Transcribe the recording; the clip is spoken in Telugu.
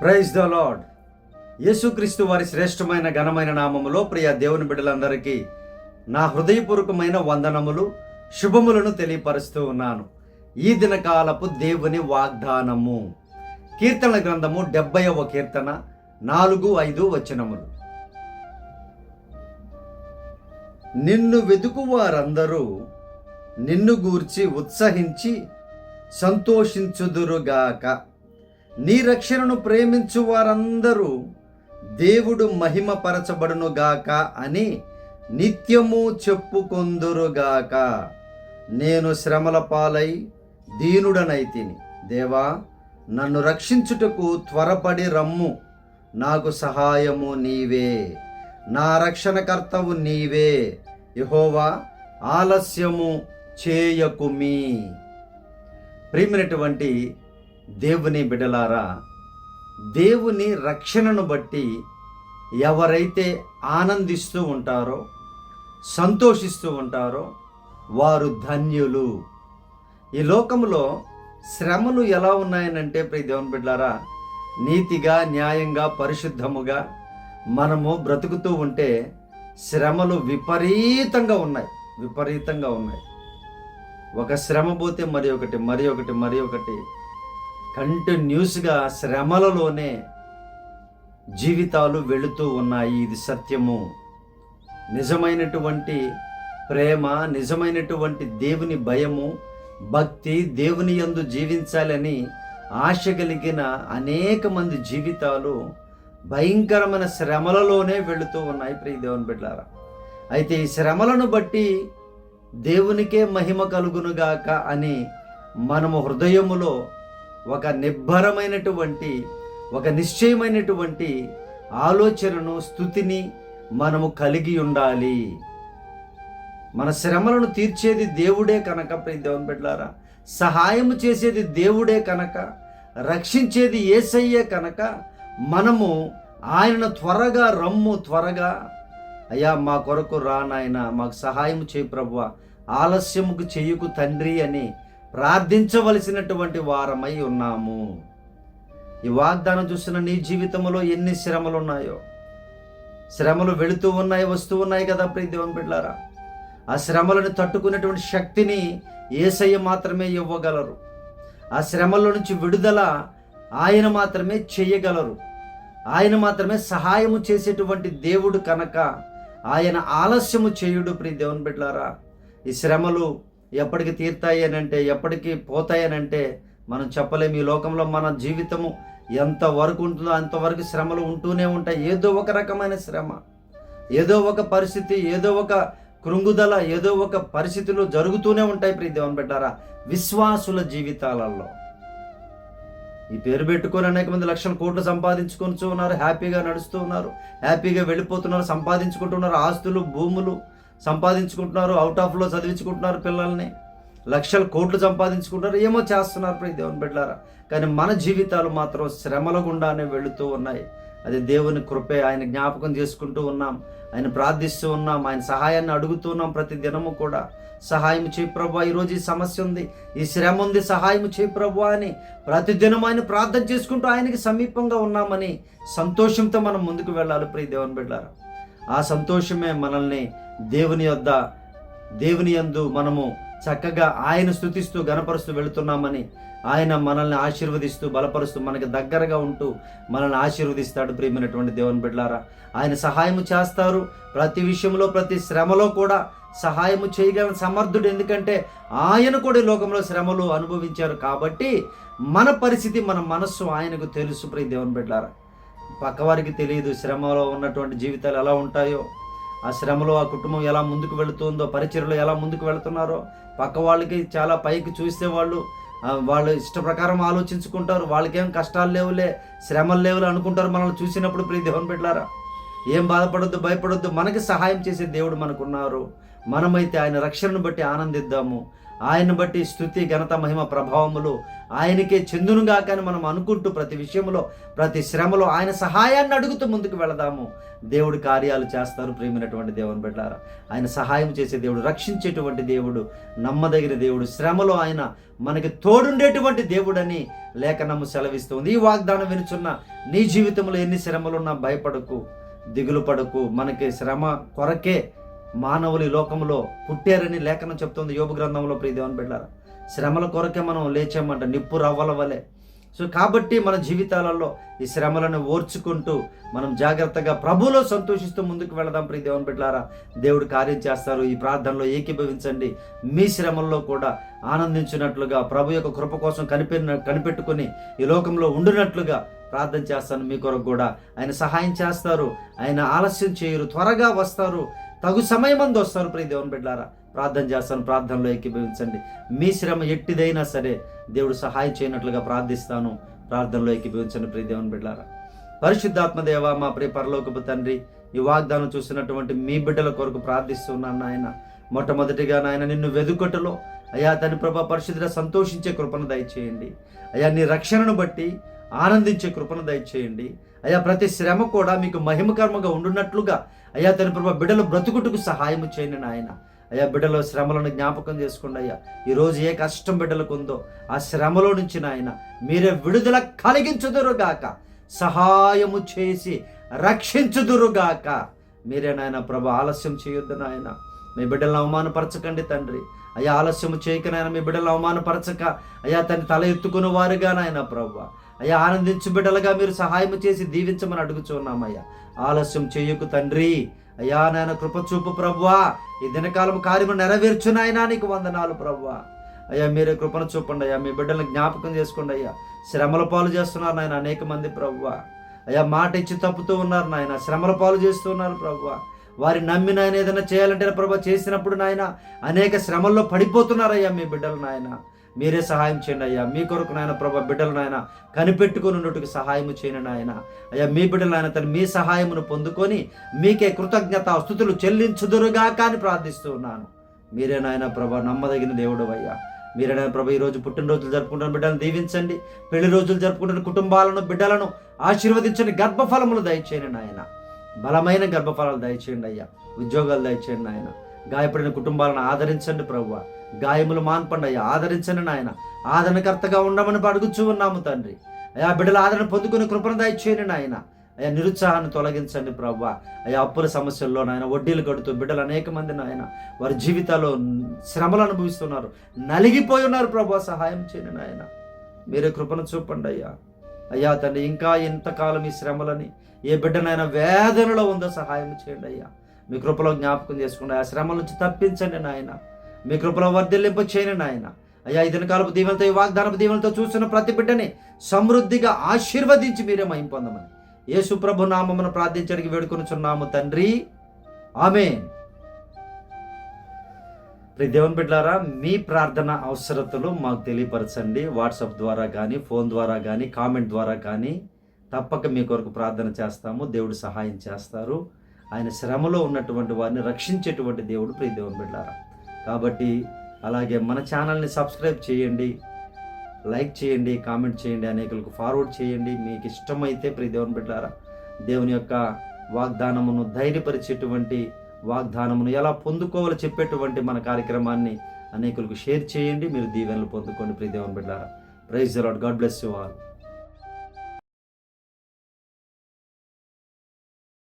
Praise the lord. యేసుక్రీస్తు వారి శ్రేష్టమైన ఘనమైన నామములో ప్రియ దేవుని బిడ్డలందరికీ నా హృదయపూర్వకమైన వందనములు, శుభములను తెలియపరుస్తూ ఉన్నాను. ఈ దినకాలపు దేవుని వాగ్దానము, కీర్తన గ్రంథము 70వ కీర్తన 4-5 వచనములు. నిన్ను వెదుకు వారందరూ నిన్ను గూర్చి ఉత్సహించి సంతోషించుదురుగాక. నీ రక్షణను ప్రేమించు వారందరూ దేవుడు మహిమపరచబడునుగాక అని నిత్యము చెప్పుకొందురుగాక. నేను శ్రమల పాలై దీనుడనైతిని. దేవా, నన్ను రక్షించుటకు త్వరపడి రమ్ము. నాకు సహాయము నీవే, నా రక్షణకర్తవు నీవే. యెహోవా, ఆలస్యము చేయకుమి. ప్రియమైనటువంటి దేవుని బిడ్డలారా, దేవుని రక్షణను బట్టి ఎవరైతే ఆనందిస్తూ ఉంటారో, సంతోషిస్తూ ఉంటారో వారు ధన్యులు. ఈ లోకంలో శ్రమలు ఎలా ఉన్నాయనంటే, ప్రియ దేవుని బిడ్డలారా, నీతిగా, న్యాయంగా, పరిశుద్ధముగా మనము బ్రతుకుతూ ఉంటే శ్రమలు విపరీతంగా ఉన్నాయి. ఒక శ్రమ పోతే మరి ఒకటి కంటిన్యూస్గా శ్రమలలోనే జీవితాలు వెళుతూ ఉన్నాయి. ఇది సత్యము. నిజమైనటువంటి ప్రేమ, నిజమైనటువంటి దేవుని భయము, భక్తి, దేవుని యందు జీవించాలని ఆశ కలిగిన అనేక మంది జీవితాలు భయంకరమైన శ్రమలలోనే వెళుతూ ఉన్నాయి. ప్రియ దేవుని బిడ్డలారా, అయితే ఈ శ్రమలను బట్టి దేవునికే మహిమ కలుగునుగాక అని మనము హృదయములో ఒక నిబ్బరమైనటువంటి, ఒక నిశ్చయమైనటువంటి ఆలోచనను, స్థుతిని మనము కలిగి ఉండాలి. మన శ్రమలను తీర్చేది దేవుడే కనుక, ప్రియ దేవుని బిడ్డలారా, సహాయము చేసేది దేవుడే కనుక, రక్షించేది యేసయ్యే కనుక, మనము ఆయనను త్వరగా రమ్ము, త్వరగా అయ్యా మా కొరకు రా నాయన, మాకు సహాయం చేయి ప్రభువా, ఆలస్యముకు చెయ్యకు తండ్రి అని ప్రార్థించవలసినటువంటి వారమై ఉన్నాము. ఈ వాగ్దానం చూసిన నీ జీవితంలో ఎన్ని శ్రమలు ఉన్నాయో, శ్రమలు వెళుతూ ఉన్నాయి, వస్తూ ఉన్నాయి కదా ప్రియ దేవుని బిడ్డలారా. ఆ శ్రమలను తట్టుకునేటువంటి శక్తిని యేసయ్య మాత్రమే ఇవ్వగలరు. ఆ శ్రమల నుంచి విడుదల ఆయన మాత్రమే చేయగలరు. ఆయన మాత్రమే సహాయము చేసేటువంటి దేవుడు కనుక ఆయన ఆలస్యము చేయుడు. ప్రియ దేవుని బిడ్డలారా, ఈ శ్రమలు ఎప్పటికి తీరుతాయి అనంటే, ఎప్పటికి పోతాయనంటే మనం చెప్పలేము. ఈ లోకంలో మన జీవితము ఎంతవరకు ఉంటుందో అంతవరకు శ్రమలు ఉంటూనే ఉంటాయి. ఏదో ఒక రకమైన శ్రమ, ఏదో ఒక పరిస్థితి, ఏదో ఒక కృంగుదల, ఏదో ఒక పరిస్థితులు జరుగుతూనే ఉంటాయి. ప్రియ దేవుని బిడ్డలారా, విశ్వాసుల జీవితాలలో ఈ పేరు పెట్టుకొని అనేక మంది లక్షల కోట్లు సంపాదించుకొని ఉన్నారు, హ్యాపీగా నడుస్తూ ఉన్నారు, హ్యాపీగా వెళ్ళిపోతున్నారు, సంపాదించుకుంటున్నారు, ఆస్తులు, భూములు సంపాదించుకుంటున్నారు, అవుట్ ఆఫ్లో చదివించుకుంటున్నారు, పిల్లల్ని లక్షల కోట్లు సంపాదించుకుంటున్నారు, ఏమో చేస్తున్నారు ప్రియ దేవుని బిడ్డలారా. కానీ మన జీవితాలు మాత్రం శ్రమల గుండానే వెళుతూ ఉన్నాయి. అది దేవుని కృపే. ఆయన జ్ఞాపకం చేసుకుంటూ ఉన్నాం, ఆయన ప్రార్థిస్తూ ఉన్నాం, ఆయన సహాయాన్ని అడుగుతూ ఉన్నాం. ప్రతి దినము కూడా సహాయం చేయి ప్రభువా, ఈరోజు ఈ సమస్య ఉంది, ఈ శ్రమ ఉంది, సహాయం చేయి ప్రభువా అని ప్రతిదినం ఆయన ప్రార్థన చేసుకుంటూ ఆయనకి సమీపంగా ఉన్నామని సంతోషంతో మనం ముందుకు వెళ్ళాలి ప్రియ దేవుని బిడ్డలారా. ఆ సంతోషమే మనల్ని దేవుని యందు మనము చక్కగా ఆయన స్తుతిస్తూ గణపరుస్తూ వెళుతున్నామని, ఆయన మనల్ని ఆశీర్వదిస్తూ బలపరుస్తూ మనకి దగ్గరగా ఉంటూ మనల్ని ఆశీర్వదిస్తాడు. ప్రియమైనటువంటి దేవుని బిడ్డలారా, ఆయన సహాయము చేస్తారు. ప్రతి విషయంలో, ప్రతి శ్రమలో కూడా సహాయము చేయగల సమర్థుడు. ఎందుకంటే ఆయన కూడా ఈ లోకంలో శ్రమలు అనుభవించారు కాబట్టి మన పరిస్థితి, మన మనస్సు ఆయనకు తెలుసు. ప్రియ దేవుని బిడ్డలారా, పక్కవారికి తెలియదు శ్రమలో ఉన్నటువంటి జీవితాలు ఎలా ఉంటాయో, ఆ శ్రమలో ఆ కుటుంబం ఎలా ముందుకు వెళుతుందో, పరిచర్యలు ఎలా ముందుకు వెళుతున్నారో. పక్క వాళ్ళకి చాలా పైకి చూస్తే వాళ్ళు ఇష్ట ప్రకారం ఆలోచించుకుంటారు. వాళ్ళకేం కష్టాలు లేవులే, శ్రమలు లేవులే అనుకుంటారు మనల్ని చూసినప్పుడు. ప్రియ దేవుని బిడ్డలారా, ఏం బాధపడొద్దు, భయపడొద్దు. మనకి సహాయం చేసే దేవుడు మనకున్నారు. మనమైతే ఆయన రక్షణను బట్టి ఆనందిద్దాము, ఆయన బట్టి స్తుతి ఘనత మహిమ ప్రభావములు ఆయనకే చెందునుగా కానీ మనం అనుకుంటూ ప్రతి విషయంలో ప్రతి శ్రమలో ఆయన సహాయాన్ని అడుగుతూ ముందుకు వెళదాము. దేవుడు కార్యాలు చేస్తారు. ప్రియమైనటువంటి దేవుని బిడ్డలారా, ఆయన సహాయం చేసే దేవుడు, రక్షించేటువంటి దేవుడు, నమ్మదగిన దేవుడు, శ్రమలో ఆయన మనకి తోడుండేటువంటి దేవుడని లేఖనము సెలవిస్తుంది. ఈ వాగ్దానం వినుచున్న నీ జీవితంలో ఎన్ని శ్రమలున్నా భయపడకు, దిగులు పడకు. మనకి శ్రమ కొరకే మానవులు ఈ లోకంలో పుట్టారని లేఖనం చెప్తుంది యోబు గ్రంథంలో. ప్రియ దేవుని బిడ్డలారా, శ్రమల కొరకే మనం లేచామంట, నిప్పు రవ్వల వలె. సో కాబట్టి మన జీవితాలలో ఈ శ్రమలను ఓర్చుకుంటూ మనం జాగ్రత్తగా ప్రభువులో సంతోషిస్తూ ముందుకు వెళదాం. ప్రియ దేవుని బిడ్డలారా, దేవుడు కార్యం చేస్తారు. ఈ ప్రార్థనలో ఏకీభవించండి. మీ శ్రమల్లో కూడా ఆనందించినట్లుగా, ప్రభు యొక్క కృప కోసం కనిపెట్టుకుని ఈ లోకంలో ఉండినట్లుగా ప్రార్థన చేస్తాను. మీ కొరకు కూడా ఆయన సహాయం చేస్తారు. ఆయన ఆలస్యం చేయరు, త్వరగా వస్తారు, తగు సమయమందు వస్తారు. ప్రియ దేవుని బిడ్డలారా, ప్రార్థన చేస్తాను. ప్రార్థనలో ఏకీభవించండి. మీ శ్రమ ఎట్టిదైనా సరే దేవుడు సహాయం చేయనట్లుగా ప్రార్థిస్తాను. ప్రార్థనలో ఏకీభవించండి. ప్రియ దేవుని బిడ్డలారా, పరిశుద్ధాత్మ దేవ, మా ప్రియ పరలోకపు తండ్రి, ఈ వాగ్దానం చూసినటువంటి మీ బిడ్డల కొరకు ప్రార్థిస్తున్నాను నాయన. మొట్టమొదటిగా నాయన, నిన్ను వెదుకటలో అయ్యా తని ప్రభా పరిశుద్ధిగా సంతోషించే కృపను దయచేయండి. అయ్యా నీ రక్షణను బట్టి ఆనందించే కృపను దయచేయండి. అయ్యా ప్రతి శ్రమ కూడా మీకు మహిమకర్మగా ఉండున్నట్లుగా అయ్యా తన ప్రభా బిడ్డలు బ్రతుకుటకు సహాయం చేయండి నాయన. అయ్యా బిడ్డలో శ్రమలను జ్ఞాపకం చేసుకోండి అయ్యా. ఈరోజు ఏ కష్టం బిడ్డలకు ఉందో ఆ శ్రమలో నుంచి నాయన మీరే విడుదల కలిగించుదురుగాక, సహాయము చేసి రక్షించుదురుగాక. మీరే నాయన ప్రభా ఆలస్యం చేయొద్దు నాయన. మీ బిడ్డలను అవమానపరచకండి తండ్రి. అయ్యా ఆలస్యం చేయక నాయన మీ బిడ్డలను అవమానపరచక అయ్యా తన తల ఎత్తుకుని వారుగా నాయన ప్రభా అయ్యా ఆనందించు బిడ్డలుగా మీరు సహాయం చేసి దీవించమని అడుగుచున్నామయ్యా. ఆలస్యం చేయకు తండ్రి. అయ్యా నాయన కృప చూపు ప్రభువా. ఈ దినకాలం కార్యము నెరవేర్చు నాయనా, నీకు వందనాలు ప్రభువా. అయ్యా మీరే కృపను చూపండి అయ్యా. మీ బిడ్డలను జ్ఞాపకం చేసుకోండి అయ్యా. శ్రమల పాలు చేస్తున్నారు నాయన అనేక మంది ప్రభువా. అయ్యా మాట ఇచ్చి తప్పుతూ ఉన్నారు నాయన, శ్రమల పాలు చేస్తున్నారు ప్రభువా. వారి నమ్మి నాయన ఏదైనా చేయాలంటే ప్రభా చేసినప్పుడు నాయన అనేక శ్రమల్లో పడిపోతున్నారయ్యా మీ బిడ్డలు నాయన. మీరే సహాయం చేయండి అయ్యా. మీ కొరకు నాయన ప్రభా బిడ్డలు నాయన కనిపెట్టుకుని ఉన్నట్టుకు సహాయం చేయండి నాయన. అయ్యా మీ బిడ్డలు నాయన తను మీ సహాయమును పొందుకొని మీకే కృతజ్ఞత స్తుతులు చెల్లించుదురుగాక అని ప్రార్థిస్తూ ఉన్నాను. మీరే నాయన ప్రభా నమ్మదగిన దేవుడు అయ్యా. మీరే నాయన ప్రభా ఈరోజు పుట్టినరోజులు జరుపుకుంటున్న బిడ్డలను దీవించండి. పెళ్లి రోజులు జరుపుకుంటున్న కుటుంబాలను బిడ్డలను ఆశీర్వదించండి. గర్భఫలములు దయచేయండి నాయన. బలమైన గర్భఫలాలు దయచేయండి అయ్యా. ఉద్యోగాలు దయచేయండి నాయన. గాయపడిన కుటుంబాలను ఆదరించండి ప్రభువా. గాయములు మాన్పండి అయ్యా. ఆదరించండి నాయన. ఆదరణకర్తగా ఉండమని అడుగుచూ ఉన్నాము తండ్రి. అయ్యా బిడ్డల ఆదరణ పొందుకుని కృపను దయచేయండి నాయన. అయ్యా నిరుత్సాహాన్ని తొలగించండి ప్రభువా. అయ్యా అప్పుల సమస్యల్లో నాయన వడ్డీలు కడుతూ బిడ్డలు అనేక మంది నాయన వారి జీవితాల్లో శ్రమలు అనుభవిస్తున్నారు, నలిగిపోయి ఉన్నారు ప్రభువా. సహాయం చేయండి నాయన. మీరే కృపను చూపండి అయ్యా. అయ్యా తండ్రి ఇంకా ఎంతకాలం ఈ శ్రమలని ఏ బిడ్డనైనా వేదనలో ఉందో సహాయం చేయండి అయ్యా. మీ కృపలో జ్ఞాపకం చేసుకోండి. ఆ శ్రమల నుంచి తప్పించండి నాయన. మీ కృపలో వర్ధిల్లింప చేయండి నాయన. అయ్యా ఈ దినకాలపు దీవెనతో ఈ వాగ్దానపు దీవెనతో చూస్తున్న ప్రతి బిడ్డని సమృద్ధిగా ఆశీర్వదించి మీరే మహిమ పొందమని యేసు ప్రభు నామమున ప్రార్థించడానికి వేడుకొనుచున్నాము తండ్రి. ఆమేన్. ప్రియ దేవుని బిడ్డలారా, మీ ప్రార్థన అవసరతలు మాకు తెలియపరచండి. వాట్సాప్ ద్వారా కానీ, ఫోన్ ద్వారా కానీ, కామెంట్ ద్వారా కానీ. తప్పక మీ కొరకు ప్రార్థన చేస్తాము. దేవుడు సహాయం చేస్తారు. ఆయన శ్రమలో ఉన్నటువంటి వారిని రక్షించేటువంటి దేవుడు ప్రియ దేవుని బిడ్డలారా. కాబట్టి అలాగే మన ఛానల్ని సబ్స్క్రైబ్ చేయండి, లైక్ చేయండి, కామెంట్ చేయండి, అనేకులకు ఫార్వర్డ్ చేయండి. మీకు ఇష్టమైతే ప్రియ దేవుని బిడ్డలారా దేవుని యొక్క వాగ్దానమును ధైర్యపరిచేటువంటి వాగ్దానమును ఎలా పొందుకోవాలో చెప్పేటువంటి మన కార్యక్రమాన్ని అనేకులకు షేర్ చేయండి. మీరు దీవెనలు పొందుకోండి ప్రియ దేవుని బిడ్డలారా. Praise the Lord. God bless you all.